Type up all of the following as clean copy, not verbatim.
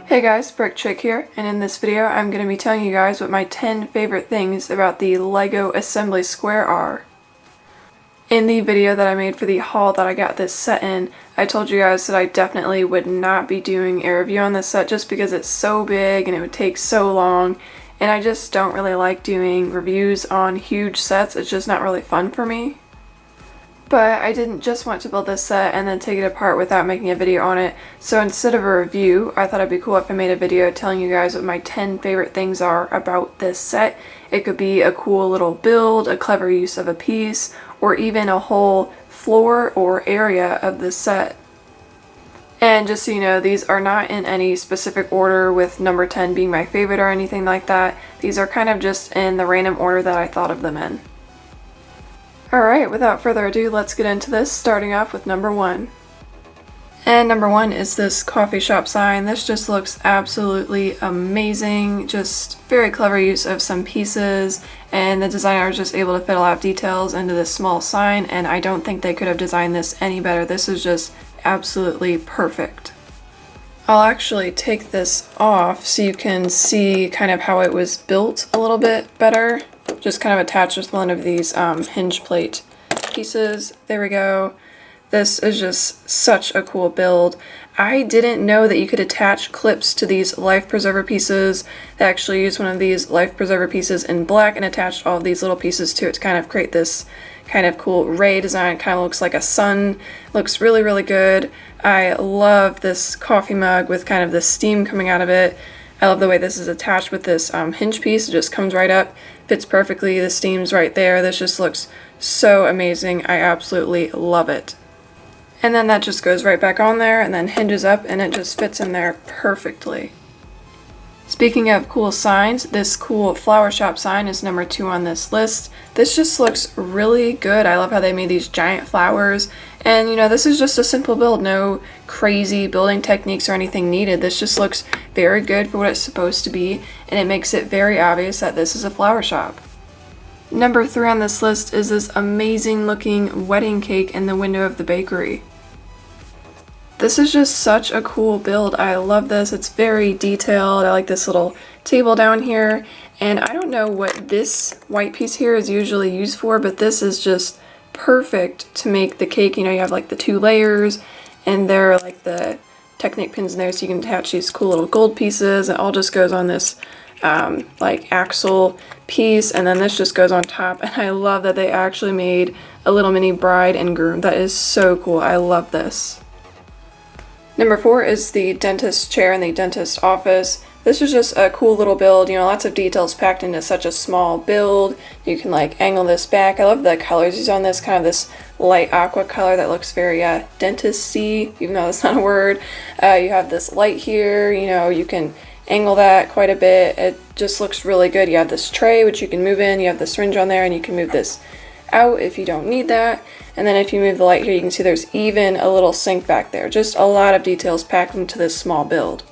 Hey guys, Brick Chick here, and in this video I'm going to be telling you guys what my 10 favorite things about the LEGO Assembly Square are. In the video that I made for the haul that I got this set in, I told you guys that I definitely would not be doing a review on this set just because it's so big and it would take so long, and I just don't really like doing reviews on huge sets. It's just not really fun for me. But I didn't just want to build this set and then take it apart without making a video on it, so instead of a review, I thought it'd be cool if I made a video telling you guys what my 10 favorite things are about this set. It could be a cool little build, a clever use of a piece, or even a whole floor or area of this set. And just so you know, these are not in any specific order, with number 10 being my favorite or anything like that. These are kind of just in the random order that I thought of them in. Alright, without further ado, let's get into this, starting off with number 1. And number 1 is this coffee shop sign. This just looks absolutely amazing, just very clever use of some pieces, and the designer was just able to fit a lot of details into this small sign, and I don't think they could have designed this any better. This is just absolutely perfect. I'll actually take this off so you can see kind of how it was built a little bit better. Just kind of attached with one of these hinge plate pieces. There we go. This is just such a cool build. I didn't know that you could attach clips to these life preserver pieces. They actually used one of these life preserver pieces in black and attached all of these little pieces to it to kind of create this kind of cool ray design. It kind of looks like a sun. Looks really, really good. I love this coffee mug with kind of the steam coming out of it. I love the way this is attached with this hinge piece. It just comes right up, fits perfectly, the steam's right there. This just looks so amazing. I absolutely love it. And then that just goes right back on there and then hinges up, and it just fits in there perfectly. Speaking of cool signs, this cool flower shop sign is number 2 on this list. This just looks really good. I love how they made these giant flowers. And you know, this is just a simple build, no crazy building techniques or anything needed. This just looks very good for what it's supposed to be, and it makes it very obvious that this is a flower shop. Number 3 on this list is this amazing looking wedding cake in the window of the bakery. This is just such a cool build. I love this. It's very detailed. I like this little table down here, and I don't know what this white piece here is usually used for, but this is just perfect to make the cake. You know, you have like the 2 layers, and there are like the Technic pins in there, so you can attach these cool little gold pieces. It all just goes on this like axle piece, and then this just goes on top. And I love that they actually made a little mini bride and groom. That is so cool. I love this. Number 4 is the dentist chair in the dentist office. This is just a cool little build, you know, lots of details packed into such a small build. You can like angle this back. I love the colors used on this, kind of this light aqua color that looks very dentist-y, even though that's not a word. You have this light here, you know, you can angle that quite a bit. It just looks really good. You have this tray which you can move in, you have the syringe on there, and you can move this out if you don't need that. And then if you move the light here, you can see there's even a little sink back there. Just a lot of details packed into this small build.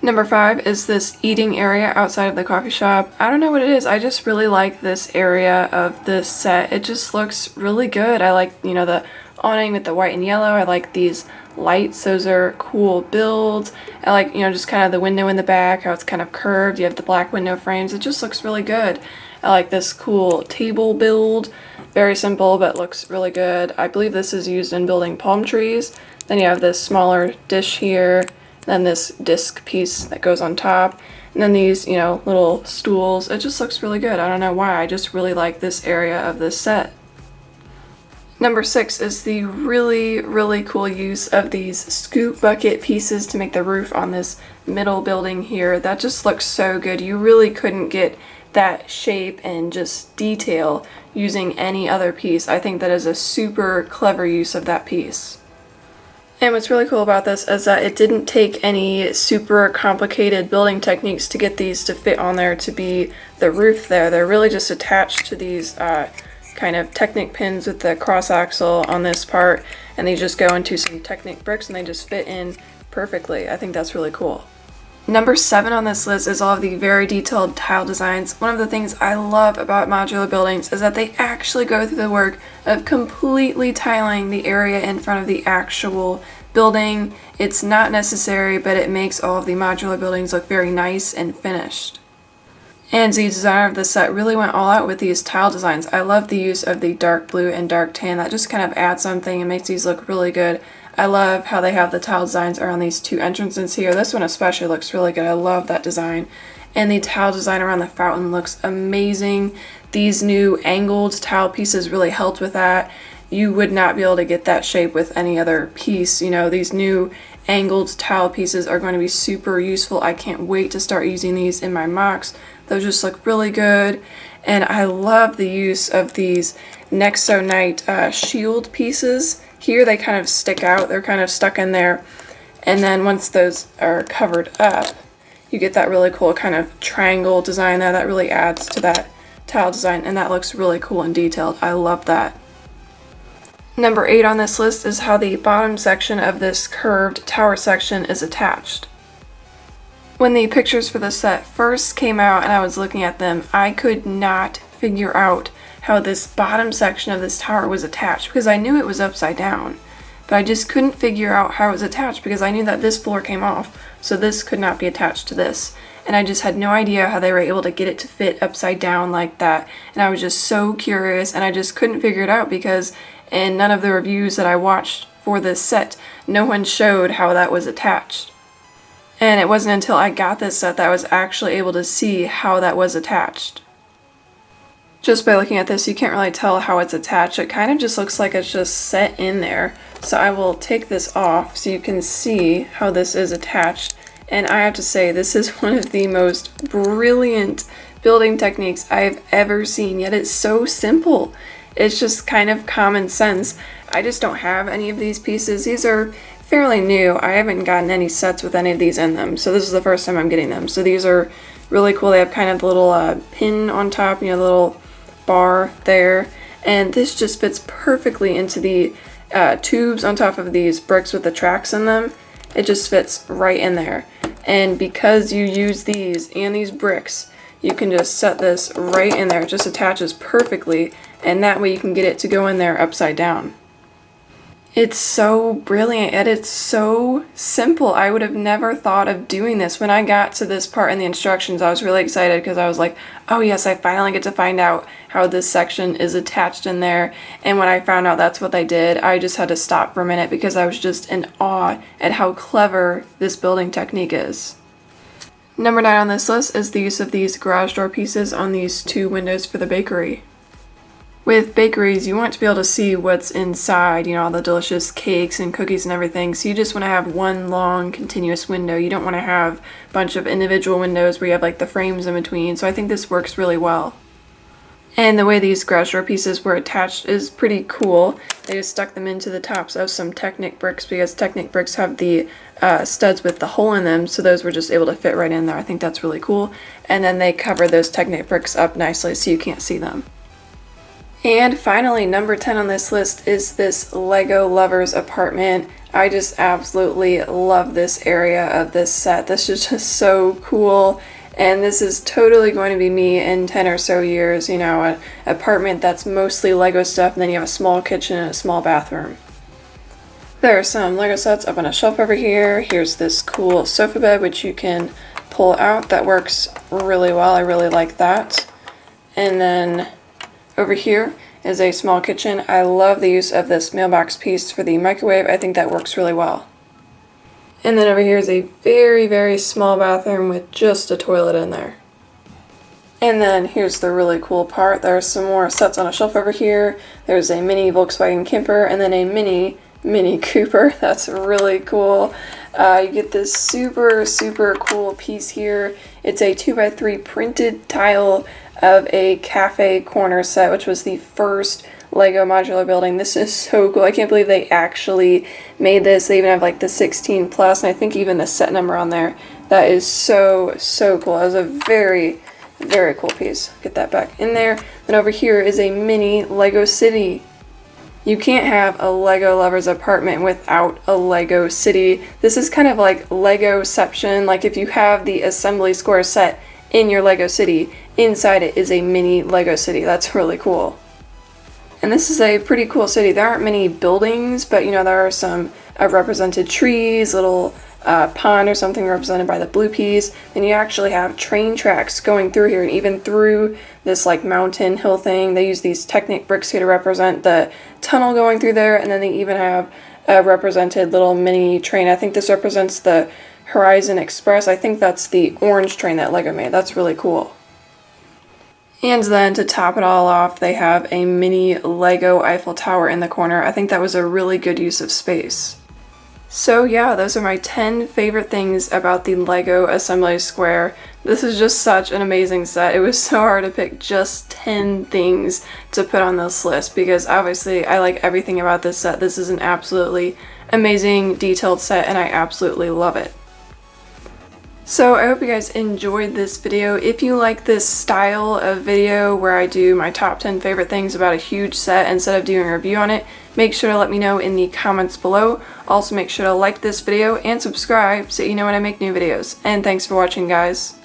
Number 5 is this eating area outside of the coffee shop. I don't know what it is. I just really like this area of this set. It just looks really good. I like, you know, the awning with the white and yellow. I like these lights. Those are cool builds. I like, you know, just kind of the window in the back, how it's kind of curved. You have the black window frames. It just looks really good. I like this cool table build. Very simple, but looks really good. I believe this is used in building palm trees. Then you have this smaller dish here, then this disc piece that goes on top, and then these, you know, little stools. It just looks really good. I don't know why. I just really like this area of this set. Number 6 is the really, really cool use of these scoop bucket pieces to make the roof on this middle building here. That just looks so good. You really couldn't get that shape and just detail using any other piece. I think that is a super clever use of that piece. And what's really cool about this is that it didn't take any super complicated building techniques to get these to fit on there to be the roof there. They're really just attached to these kind of Technic pins with the cross axle on this part, and they just go into some Technic bricks and they just fit in perfectly. I think that's really cool. Number 7 on this list is all of the very detailed tile designs. One of the things I love about modular buildings is that they actually go through the work of completely tiling the area in front of the actual building. It's not necessary, but it makes all of the modular buildings look very nice and finished. And the designer of the set really went all out with these tile designs. I love the use of the dark blue and dark tan. That just kind of adds something and makes these look really good. I love how they have the tile designs around these two entrances here. This one especially looks really good. I love that design. And the tile design around the fountain looks amazing. These new angled tile pieces really helped with that. You would not be able to get that shape with any other piece. You know, these new angled tile pieces are going to be super useful. I can't wait to start using these in my mocks. Those just look really good. And I love the use of these Nexo-Nite shield pieces. Here they kind of stick out, they're kind of stuck in there, and then once those are covered up, you get that really cool kind of triangle design there that really adds to that tile design, and that looks really cool and detailed. I love that. Number 8 on this list is how the bottom section of this curved tower section is attached. When the pictures for the set first came out and I was looking at them, I could not figure out how this bottom section of this tower was attached, because I knew it was upside down, but I just couldn't figure out how it was attached because I knew that this floor came off, so this could not be attached to this. And I just had no idea how they were able to get it to fit upside down like that. And I was just so curious, and I just couldn't figure it out because in none of the reviews that I watched for this set, no one showed how that was attached. And it wasn't until I got this set that I was actually able to see how that was attached. Just by looking at this, you can't really tell how it's attached. It kind of just looks like it's just set in there. So I will take this off so you can see how this is attached. And I have to say, this is one of the most brilliant building techniques I've ever seen, yet it's so simple. It's just kind of common sense. I just don't have any of these pieces. These are fairly new. I haven't gotten any sets with any of these in them, so this is the first time I'm getting them. So these are really cool. They have kind of the little pin on top, you know, the little bar there, and this just fits perfectly into the tubes on top of these bricks with the tracks in them. It just fits right in there, and because you use these and these bricks, you can just set this right in there. It just attaches perfectly, and that way you can get it to go in there upside down. It's so brilliant and it's so simple. I would have never thought of doing this. When I got to this part in the instructions, I was really excited because I was like, oh yes, I finally get to find out how this section is attached in there. And when I found out that's what they did, I just had to stop for a minute because I was just in awe at how clever this building technique is. Number 9 on this list is the use of these garage door pieces on these two windows for the bakery. With bakeries, you want to be able to see what's inside, you know, all the delicious cakes and cookies and everything, so you just want to have one long continuous window. You don't want to have a bunch of individual windows where you have like the frames in between, so I think this works really well. And the way these garage door pieces were attached is pretty cool. They just stuck them into the tops of some Technic bricks because Technic bricks have the studs with the hole in them, so those were just able to fit right in there. I think that's really cool. And then they cover those Technic bricks up nicely so you can't see them. And finally, number 10 on this list is this Lego Lovers apartment. I just absolutely love this area of this set. This is just so cool. And this is totally going to be me in 10 or so years, you know, an apartment that's mostly Lego stuff, and then you have a small kitchen and a small bathroom. There are some Lego sets up on a shelf over here. Here's this cool sofa bed, which you can pull out. That works really well. I really like that. And then over here is a small kitchen. I love the use of this mailbox piece for the microwave. I think that works really well. And then over here is a very, very small bathroom with just a toilet in there. And then here's the really cool part. There are some more sets on a shelf over here. There's a mini Volkswagen camper and then a mini Cooper. That's really cool. You get this super, super cool piece here. It's a 2x3 printed tile of a cafe corner set, which was the first Lego modular building. This is so cool. I can't believe they actually made this. They even have like the 16 plus, and I think even the set number on there. That is so, so cool. It was a very, very cool piece. Get that back in there. Then over here is a mini Lego City. You can't have a Lego lover's apartment without a Lego city. This is kind of like Legoception, like if you have the assembly square set in your Lego city, inside it is a mini Lego city. That's really cool. And this is a pretty cool city. There aren't many buildings, but you know, there are some represented trees, little pond or something represented by the blue peas. Then you actually have train tracks going through here, and even through this like mountain hill thing. They use these Technic bricks here to represent the tunnel going through there, and then they even have a represented little mini train. I think this represents the Horizon Express. I think that's the orange train that Lego made. That's really cool. And then to top it all off, they have a mini Lego Eiffel Tower in the corner. I think that was a really good use of space. So yeah, those are my 10 favorite things about the Lego Assembly Square. This is just such an amazing set. It was so hard to pick just 10 things to put on this list because obviously I like everything about this set. This is an absolutely amazing detailed set and I absolutely love it. So I hope you guys enjoyed this video. If you like this style of video where I do my top 10 favorite things about a huge set instead of doing a review on it, make sure to let me know in the comments below. Also make sure to like this video and subscribe so you know when I make new videos. And thanks for watching, guys.